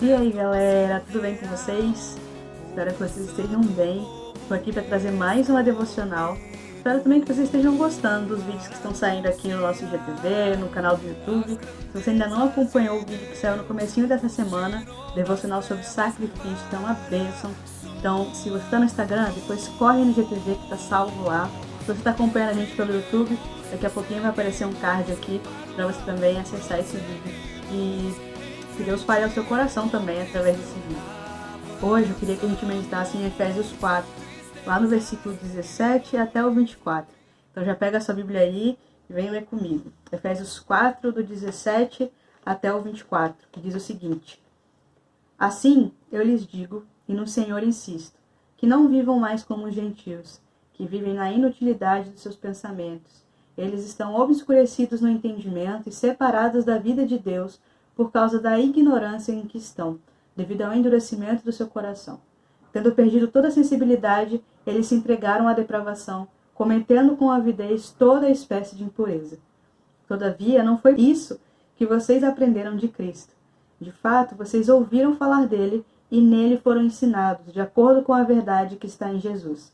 E aí galera, tudo bem com vocês? Espero que vocês estejam bem. Estou aqui para trazer mais uma devocional. Espero também que vocês estejam gostando dos vídeos que estão saindo aqui no nosso IGTV, no canal do YouTube. Se você ainda não acompanhou o vídeo que saiu no comecinho dessa semana, devocional sobre sacrifício, então é uma bênção. Então, se você está no Instagram, depois corre no IGTV que está salvo lá. Se você está acompanhando a gente pelo YouTube, daqui a pouquinho vai aparecer um card aqui para você também acessar esse vídeo. E que Deus fale ao seu coração também através desse vídeo. Hoje eu queria que a gente meditasse em Efésios 4, lá no versículo 17 até o 24. Então já pega a sua Bíblia aí e vem ler comigo. Efésios 4, do 17 até o 24, que diz o seguinte: Assim eu lhes digo, e no Senhor insisto, que não vivam mais como os gentios, que vivem na inutilidade dos seus pensamentos. Eles estão obscurecidos no entendimento e separados da vida de Deus por causa da ignorância em que estão, devido ao endurecimento do seu coração. Tendo perdido toda a sensibilidade, eles se entregaram à depravação, cometendo com avidez toda a espécie de impureza. Todavia, não foi isso que vocês aprenderam de Cristo. De fato, vocês ouviram falar dele e nele foram ensinados, de acordo com a verdade que está em Jesus.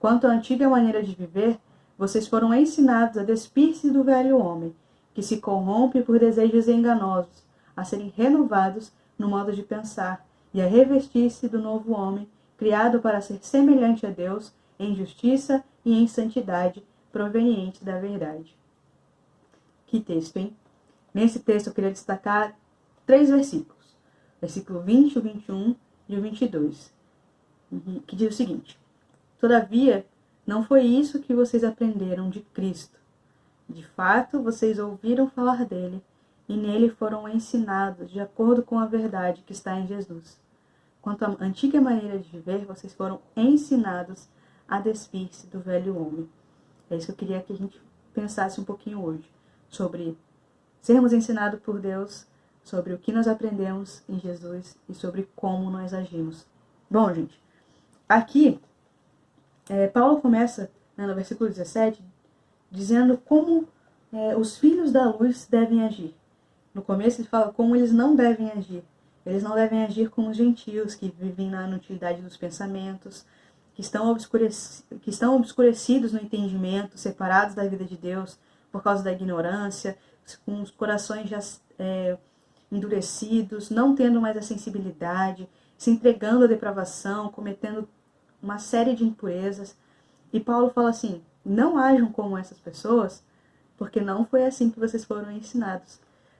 Quanto à antiga maneira de viver, vocês foram ensinados a despir-se do velho homem, que se corrompe por desejos enganosos, a serem renovados no modo de pensar e a revestir-se do novo homem, criado para ser semelhante a Deus em justiça e em santidade, proveniente da verdade. Que texto, hein? Nesse texto eu queria destacar 3 versículos. Versículo 20, o 21 e o 22, que diz o seguinte: Todavia, não foi isso que vocês aprenderam de Cristo. De fato, vocês ouviram falar dele, e nele foram ensinados de acordo com a verdade que está em Jesus. Quanto à antiga maneira de viver, vocês foram ensinados a despir-se do velho homem. É isso que eu queria que a gente pensasse um pouquinho hoje, sobre sermos ensinados por Deus, sobre o que nós aprendemos em Jesus e sobre como nós agimos. Bom, gente, aqui Paulo começa, no versículo 17, dizendo como os filhos da luz devem agir. No começo ele fala como eles não devem agir. Eles não devem agir como os gentios, que vivem na inutilidade dos pensamentos, que estão obscurecidos no entendimento, separados da vida de Deus por causa da ignorância, com os corações já endurecidos, não tendo mais a sensibilidade, se entregando à depravação, cometendo uma série de impurezas. E Paulo fala assim: não ajam como essas pessoas, porque não foi assim que vocês foram ensinados.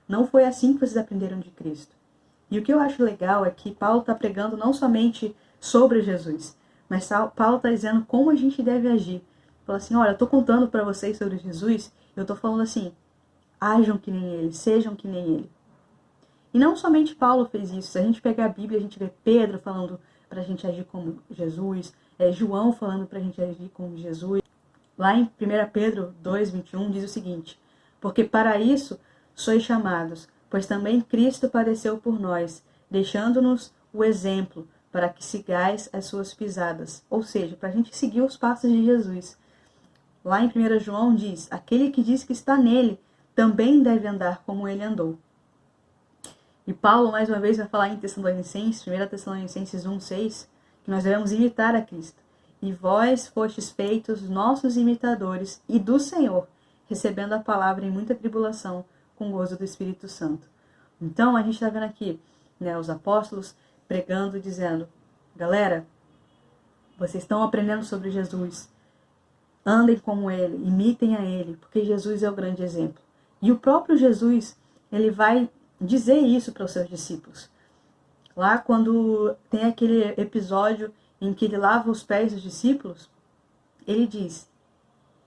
Não foi assim que vocês aprenderam de Cristo. E o que eu acho legal é que Paulo está pregando não somente sobre Jesus, mas Paulo está dizendo como a gente deve agir. Fala assim: olha, eu estou contando para vocês sobre Jesus, eu estou falando assim, ajam que nem ele, sejam que nem ele. E não somente Paulo fez isso. Se a gente pegar a Bíblia, a gente vê Pedro falando para a gente agir como Jesus, João falando para a gente agir como Jesus. Lá em 1 Pedro 2:21 diz o seguinte: porque para isso sois chamados, pois também Cristo padeceu por nós, deixando-nos o exemplo, para que sigais as suas pisadas. Ou seja, para a gente seguir os passos de Jesus. Lá em 1 João diz: aquele que diz que está nele, também deve andar como ele andou. E Paulo, mais uma vez, vai falar em Tessalonicenses, 1 Tessalonicenses 1:6, que nós devemos imitar a Cristo. E vós fostes feitos nossos imitadores e do Senhor, recebendo a palavra em muita tribulação, com gozo do Espírito Santo. Então, a gente está vendo aqui, os apóstolos pregando, dizendo: galera, vocês estão aprendendo sobre Jesus, andem como ele, imitem a ele, porque Jesus é o grande exemplo. E o próprio Jesus, ele vai dizer isso para os seus discípulos. Lá quando tem aquele episódio em que ele lava os pés dos discípulos, ele diz: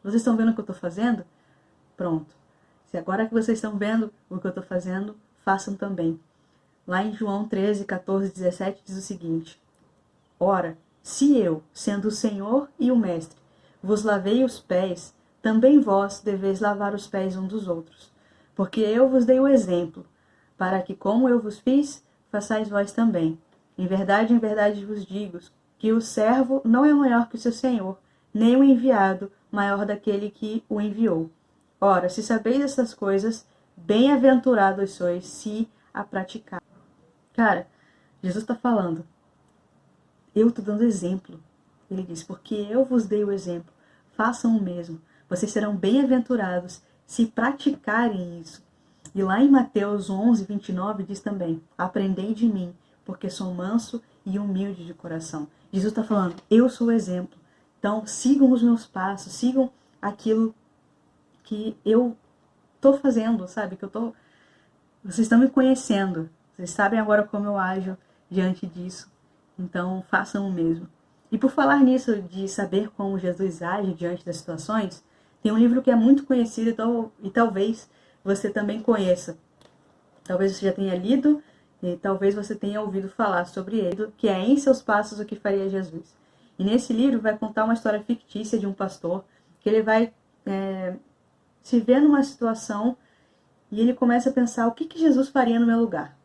vocês estão vendo o que eu estou fazendo? Pronto. Se agora que vocês estão vendo o que eu estou fazendo, façam também. Lá em João 13, 14, 17 diz o seguinte: ora, se eu, sendo o Senhor e o Mestre, vos lavei os pés, também vós deveis lavar os pés uns dos outros. Porque eu vos dei o exemplo, para que, como eu vos fiz, façais vós também. Em verdade vos digo, que o servo não é maior que o seu senhor, nem o enviado maior daquele que o enviou. Ora, se sabeis essas coisas, bem-aventurados sois se a praticar. Cara, Jesus está falando, eu estou dando exemplo. Ele diz, porque eu vos dei o exemplo, façam o mesmo. Vocês serão bem-aventurados se praticarem isso. E lá em Mateus 11, 29 diz também, aprendei de mim, porque sou manso e humilde de coração. Jesus está falando, eu sou o exemplo. Então sigam os meus passos, sigam aquilo que eu estou fazendo, sabe? Vocês estão me conhecendo. Vocês sabem agora como eu ajo diante disso. Então façam o mesmo. E por falar nisso, de saber como Jesus age diante das situações, tem um livro que é muito conhecido e talvez você também conheça. Talvez você já tenha lido e talvez você tenha ouvido falar sobre ele, que é Em Seus Passos, o que Faria Jesus. E nesse livro vai contar uma história fictícia de um pastor, que ele vai se ver numa situação e ele começa a pensar o que Jesus faria no meu lugar.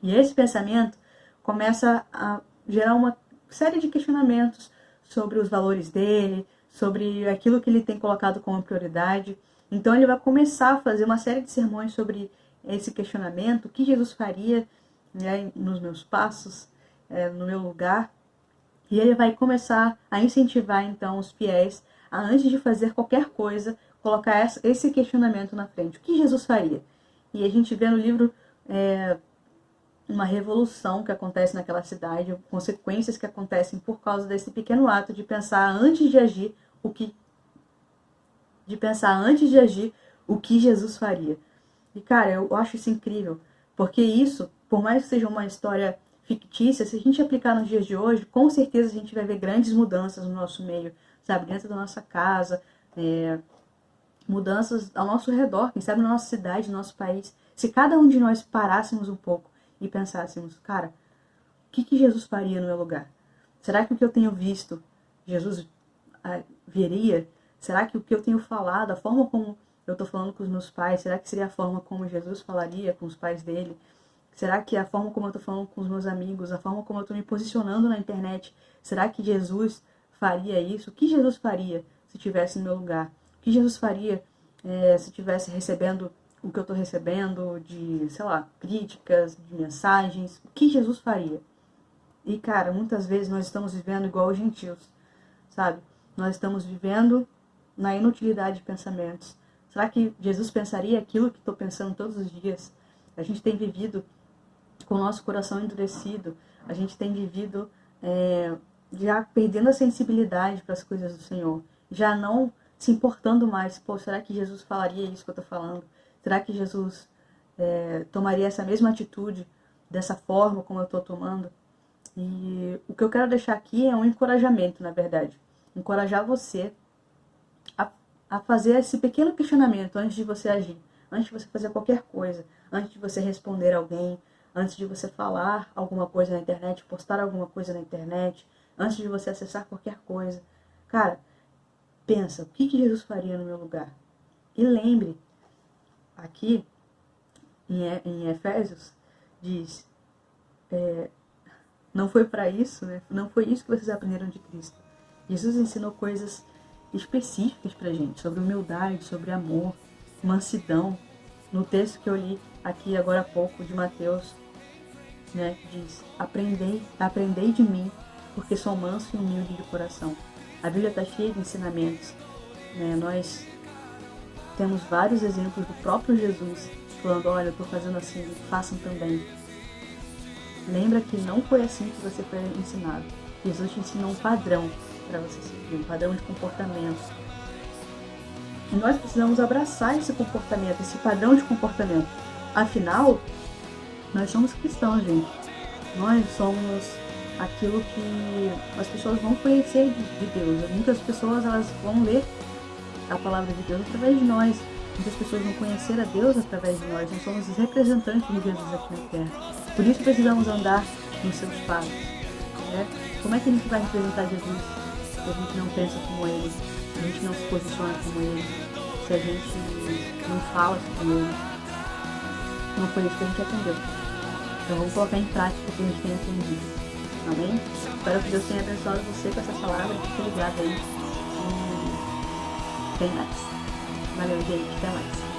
E esse pensamento começa a gerar uma série de questionamentos sobre os valores dele, sobre aquilo que ele tem colocado como prioridade. Então ele vai começar a fazer uma série de sermões sobre esse questionamento, o que Jesus faria, né, nos meus passos, no meu lugar. E ele vai começar a incentivar então os fiéis a, antes de fazer qualquer coisa, colocar esse questionamento na frente. O que Jesus faria? E a gente vê no livro uma revolução que acontece naquela cidade, consequências que acontecem por causa desse pequeno ato de pensar antes de agir o que Jesus faria. E cara, eu acho isso incrível, porque isso, por mais que seja uma história fictícia, se a gente aplicar nos dias de hoje, com certeza a gente vai ver grandes mudanças no nosso meio, sabe, dentro da nossa casa, mudanças ao nosso redor, quem sabe na nossa cidade, no nosso país. Se cada um de nós parássemos um pouco e pensássemos, cara, o que Jesus faria no meu lugar? Será que o que eu tenho visto, Jesus veria? Será que o que eu tenho falado, a forma como eu estou falando com os meus pais, será que seria a forma como Jesus falaria com os pais dele? Será que a forma como eu estou falando com os meus amigos, a forma como eu estou me posicionando na internet, será que Jesus faria isso? O que Jesus faria se estivesse no meu lugar? O que Jesus faria se estivesse recebendo o que eu estou recebendo de, sei lá, críticas, de mensagens? O que Jesus faria? E, cara, muitas vezes nós estamos vivendo igual os gentios, sabe? Nós estamos vivendo na inutilidade de pensamentos. Será que Jesus pensaria aquilo que estou pensando todos os dias? A gente tem vivido com o nosso coração endurecido, a gente tem vivido já perdendo a sensibilidade para as coisas do Senhor, já não se importando mais. Pô, será que Jesus falaria isso que eu estou falando? Será que Jesus tomaria essa mesma atitude dessa forma como eu estou tomando? E o que eu quero deixar aqui é um encorajamento, na verdade. Encorajar você a fazer esse pequeno questionamento antes de você agir, antes de você fazer qualquer coisa, antes de você responder alguém, antes de você falar alguma coisa na internet, postar alguma coisa na internet, antes de você acessar qualquer coisa. Cara, pensa, o que Jesus faria no meu lugar? E lembre, aqui em Efésios, diz, não foi para isso, né? Não foi isso que vocês aprenderam de Cristo. Jesus ensinou coisas específicas pra gente, sobre humildade, sobre amor, mansidão. No texto que eu li aqui agora há pouco, de Mateus, né, diz, aprendei de mim, porque sou manso e humilde de coração. A Bíblia está cheia de ensinamentos, né? Nós temos vários exemplos do próprio Jesus, falando, olha, eu estou fazendo assim, façam também. Lembra que não foi assim que você foi ensinado. Jesus te ensinou um padrão para você seguir, um padrão de comportamento. E nós precisamos abraçar esse comportamento, esse padrão de comportamento. Afinal, nós somos cristãos, gente. Nós somos aquilo que as pessoas vão conhecer de Deus. Muitas pessoas elas vão ler a palavra de Deus através de nós. Muitas pessoas vão conhecer a Deus através de nós. Nós somos os representantes de Jesus aqui na Terra. Por isso precisamos andar nos seus passos, né? Como é que a gente vai representar Jesus se a gente não pensa como Ele, se a gente não se posiciona como Ele, se a gente não fala como Ele? Não foi isso que a gente aprendeu. Então vamos colocar em prática o que a gente tem aprendido. Amém? Espero que Deus tenha abençoado você com essas palavras. Fique ligado aí. Tem mais. Valeu, gente. Até mais.